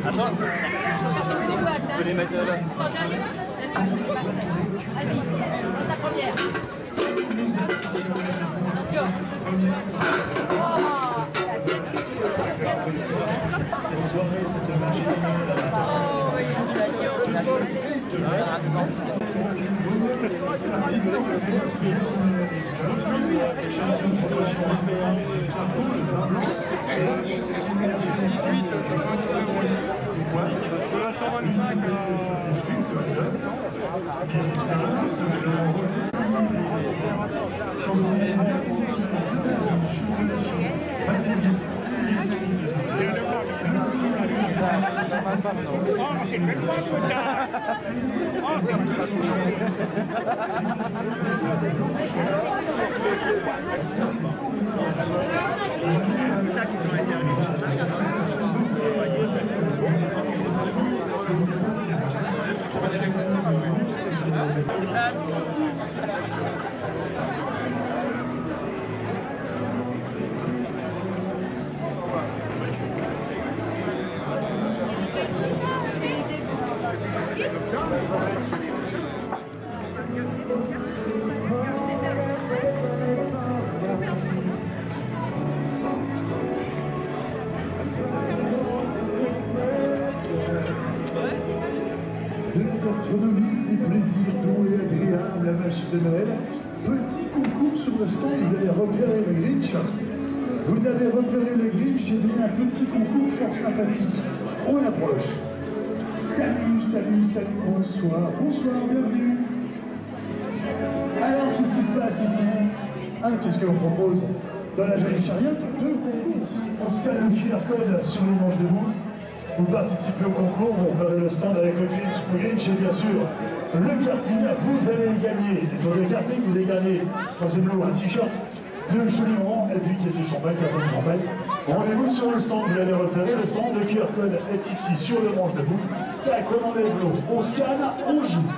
Attends, tu peux les mettre là. Vas-y, ta première. Cette soirée, cette magie de la gastronomie, des plaisirs doux et agréables, la magie de Noël. Petit concours sur le stand, vous allez repérer le Grinch. Vous avez repéré le Grinch, et bien un petit concours fort sympathique. On approche. Salut, salut, salut, bonsoir, bonsoir, bienvenue. Alors, qu'est-ce qui se passe ici? Qu'est-ce que l'on propose? Dans la jolie chariote, deux thèmes ici. On scanne le QR code sur les manches de vous. Vous participez au concours, vous repérez le stand avec le Grinch. Le Grinch et bien sûr le karting. Vous allez gagner des tours de karting, vous allez gagner forcément un t-shirt, deux jolis moments et puis caisse de champagne, café de champagne. Rendez-vous sur le stand, vous allez repérer le stand. Le QR code est ici sur le manche de vous. Tac, on enlève l'eau, on scanne, on joue.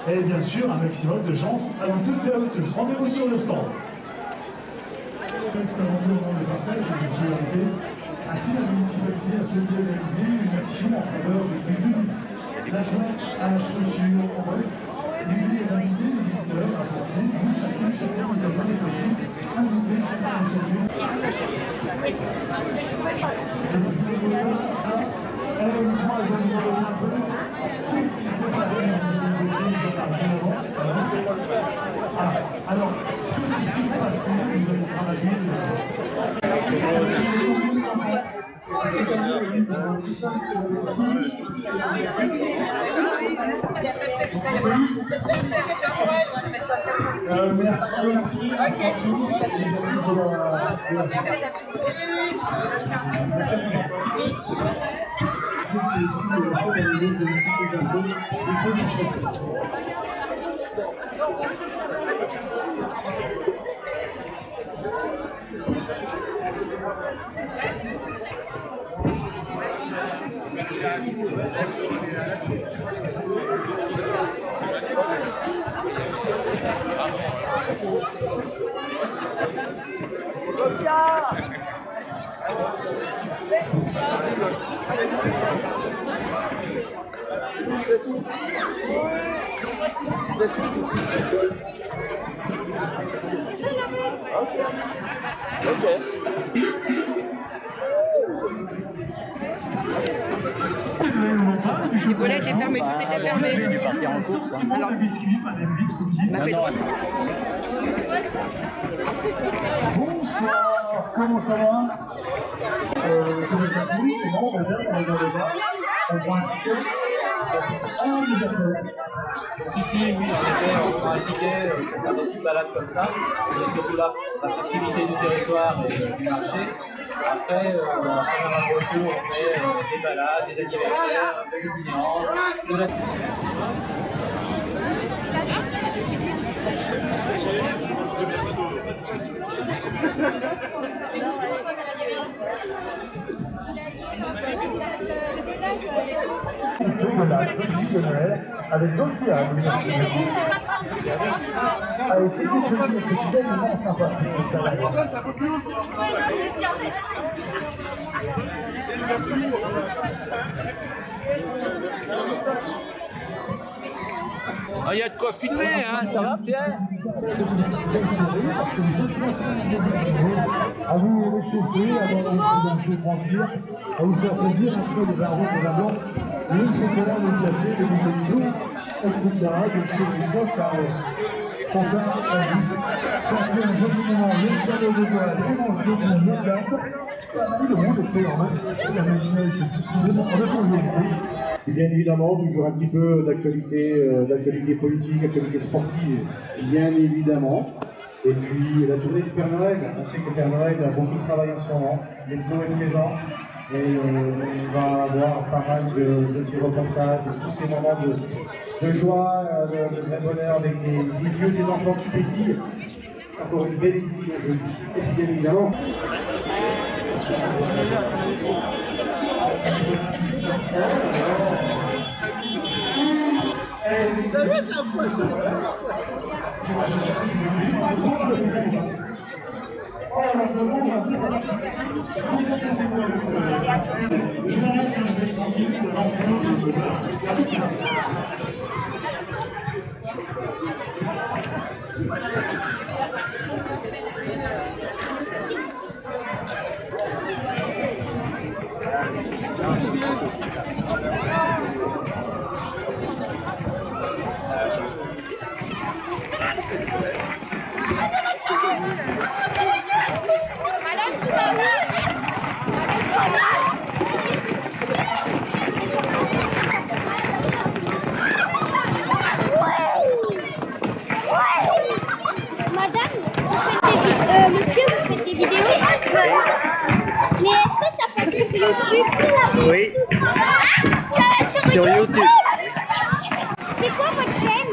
Et bien sûr, un maximum de chance à vous toutes et à vous tous. Rendez-vous sur le stand. C'est avant tout le moment de partage, je me suis invité. Ainsi, la municipalité a souhaité réaliser une action en faveur de plus d'une. La jointe à chaussures, en bref, l'idée est d'inviter les visiteurs à porter, vous, chacun, vous avez les côtés, inviter chacun et chacune. Allez, moi, je vous en un peu. Qu'est-ce qui s'est passé dans le dossier alors, que s'est-il passé? Vous avez travaillé. Merci aussi. Les volets étaient fermés, tout était fermé. Il est parti en course. Alors, des biscuits, pas des biscuits. Bonsoir, comment ça va? Comment ça va? Non, on va pas. On prend un ticket. Une personne. Si, oui, en effet, on prend un ticket pour faire des petites balades comme ça. On est surtout là pour l'attractivité du territoire et du marché. Après, sans avoir un brochure, on fait des balades, des anniversaires, de l'itinérance, de la... de Noël avec d'autres fiables. Allez, c'est quelque chose de ce moment sympa. Ah, il y a de quoi filmer, hein, ça va, Pierre? À vous réchauffer, à avoir un jeu tranquille, à vous faire plaisir, un peu de vin rouge et vin blanc, le chocolat, le café, le bouteilles d'eau, etc. Donc c'est tout ça, car Fanta, passer un joli moment, les chaleurs de bois, les manches de boue, le cadre, tout le monde essaie en main, la magie, c'est décidément reconnu. Et bien évidemment, toujours un petit peu d'actualité politique, d'actualité sportive, bien évidemment. Et puis la tournée du Père Noël, on sait que le Père Noël a beaucoup de travail en ce moment, il est présent, et on va avoir pas mal de petits reportages, de tous ces moments de joie, de vrai bonheur avec les yeux des enfants qui pétillent. Encore une belle édition jeudi. Et puis bien évidemment. Vous savez, c'est un poisson. Je m'arrête, je reste tranquille, plutôt je me barre. À tout de suite. Monsieur, vous faites des vidéos? Mais est-ce que ça passe sur YouTube? Oui. Ça va Sur YouTube. C'est quoi votre chaîne?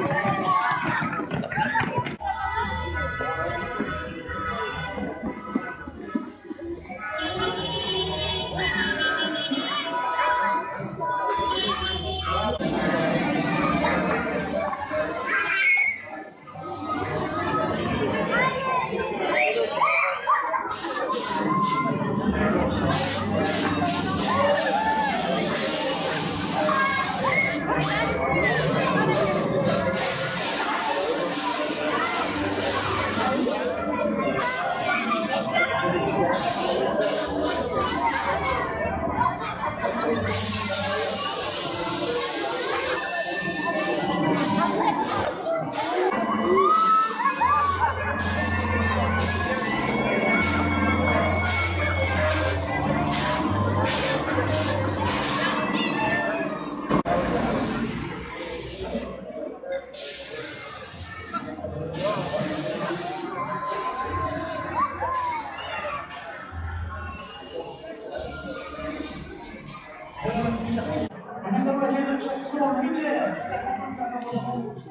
Nous avons gagné le champion militaire.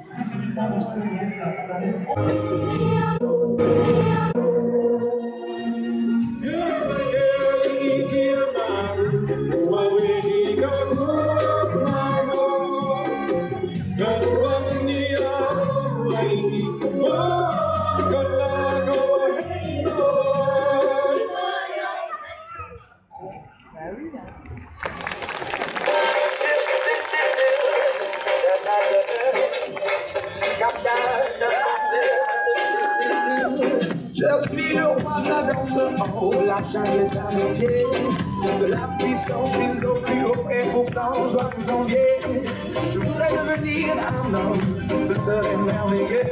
Spécifiquement pour célébrer la fin d'année. Je suis le roi de la danse, en haut l'argent est à mes pieds. De la puissance, je suis au plus haut et pourtant je dois vous envier. Je voudrais devenir un homme, ce serait merveilleux.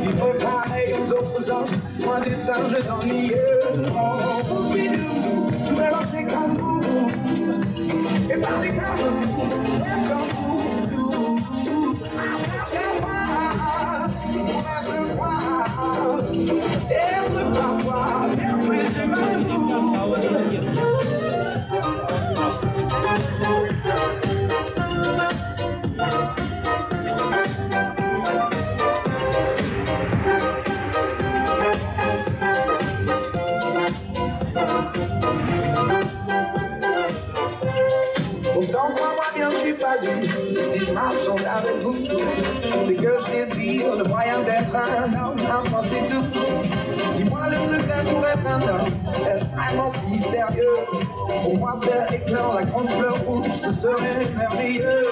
Vivre pareil aux autres hommes, moi des singes ennuyeux. Oh, bidou, je voudrais marcher comme vous, et parler comme vous, faire comme vous. Pourtant, crois-moi bien, je suis pas dû. pour être un homme, être vraiment si mystérieux. Pour moi, faire éclore la grande fleur rouge, ce serait merveilleux.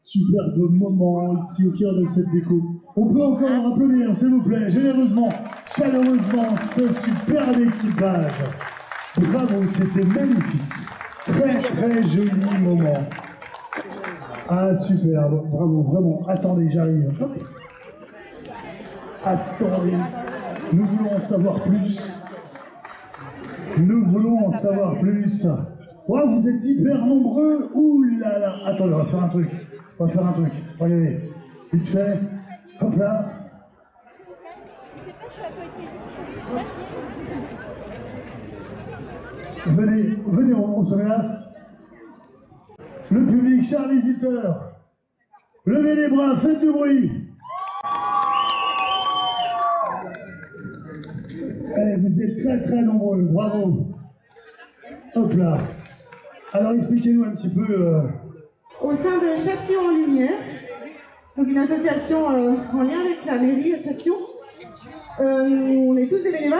Superbe moment ici au cœur de cette déco. On peut encore applaudir, s'il vous plaît, généreusement, chaleureusement, ce superbe équipage. Bravo, c'était magnifique. Très très joli moment. Ah, superbe, bravo, vraiment. Attendez, j'arrive. Attendez, nous voulons en savoir plus. Nous voulons en savoir plus. Wow, vous êtes hyper nombreux. Ouh là là. Attendez, on va faire un truc. On va faire un truc. Regardez. Vite fait. Hop là. Venez, venez, on se met là. Le public, chers visiteurs. Levez les bras, faites du bruit. Eh, vous êtes très très nombreux. Bravo. Hop là. Alors expliquez-nous un petit peu. Au sein de Châtillon en Lumière, donc une association en lien avec la mairie de Châtillon. On est tous des bénévoles.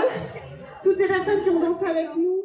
Toutes ces personnes qui ont dansé avec nous.